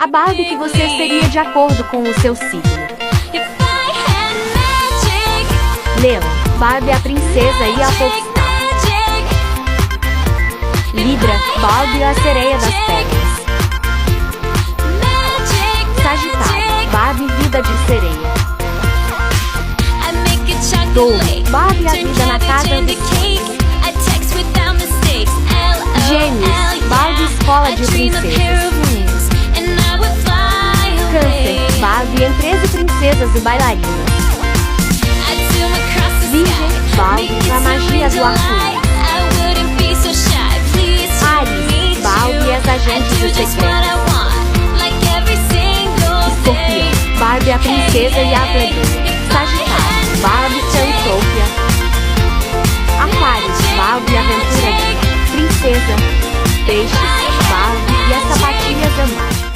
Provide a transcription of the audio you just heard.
A Barbie que você seria de acordo com o seu signo. Leão, Barbie a princesa e a popstar. Libra, Barbie a sereia das pedras. Sagitário, Barbie vida de sereia. Touro, Barbie a vida na casa dos sonhos. Gêmeos, Barbie escola de princesas. Câncer, Barbie em 13 princesas e bailarinas. Virgem, Barbie a magia do arco-íris. Áries, Barbie as agentes do secreto. Escorpião, Barbie a princesa e a plebeia. Sagitário, Barbie Teutopia. Aquário, Barbie aventura de princesa. Peixes, Barbie e as sapatilhas da mar.